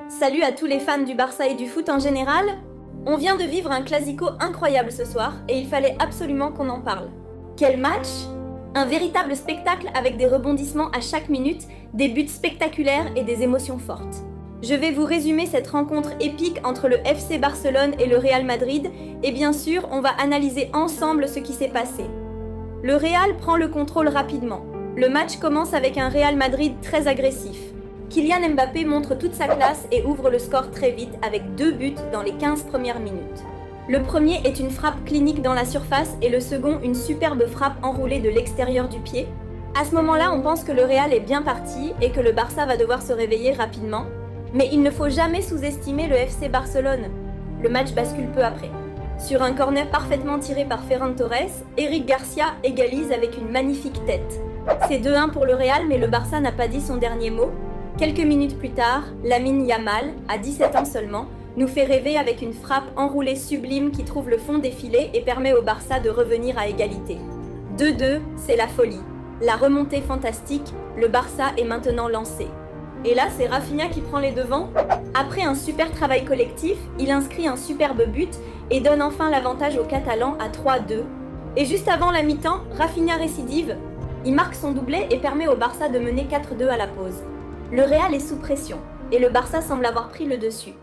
Salut à tous les fans du Barça et du foot en général. On vient de vivre un classico incroyable ce soir et il fallait absolument qu'on en parle. Quel match! Un véritable spectacle avec des rebondissements à chaque minute, des buts spectaculaires et des émotions fortes. Je vais vous résumer cette rencontre épique entre le FC Barcelone et le Real Madrid et bien sûr, on va analyser ensemble ce qui s'est passé. Le Real prend le contrôle rapidement. Le match commence avec un Real Madrid très agressif. Kylian Mbappé montre toute sa classe et ouvre le score très vite avec 2 buts dans les 15 premières minutes. Le premier est une frappe clinique dans la surface et le second une superbe frappe enroulée de l'extérieur du pied. À ce moment-là, on pense que le Real est bien parti et que le Barça va devoir se réveiller rapidement. Mais il ne faut jamais sous-estimer le FC Barcelone. Le match bascule peu après. Sur un corner parfaitement tiré par Ferran Torres, Eric Garcia égalise avec une magnifique tête. C'est 2-1 pour le Real, mais le Barça n'a pas dit son dernier mot. Quelques minutes plus tard, Lamine Yamal, à 17 ans seulement, nous fait rêver avec une frappe enroulée sublime qui trouve le fond des filets et permet au Barça de revenir à égalité. 2-2, c'est la folie. La remontée fantastique, le Barça est maintenant lancé. Et là, c'est Rafinha qui prend les devants. Après un super travail collectif, il inscrit un superbe but et donne enfin l'avantage aux Catalans à 3-2. Et juste avant la mi-temps, Rafinha récidive. Il marque son doublé et permet au Barça de mener 4-2 à la pause. Le Real est sous pression et le Barça semble avoir pris le dessus.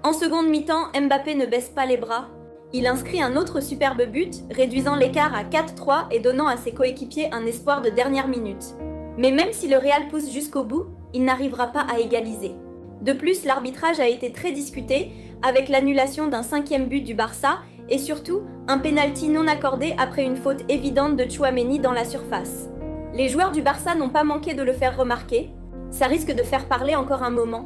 En seconde mi-temps, Mbappé ne baisse pas les bras. Il inscrit un autre superbe but, réduisant l'écart à 4-3 et donnant à ses coéquipiers un espoir de dernière minute. Mais même si le Real pousse jusqu'au bout, il n'arrivera pas à égaliser. De plus, l'arbitrage a été très discuté, avec l'annulation d'un 5e but du Barça et surtout un pénalty non accordé après une faute évidente de Tchouaméni dans la surface. Les joueurs du Barça n'ont pas manqué de le faire remarquer. Ça risque de faire parler encore un moment.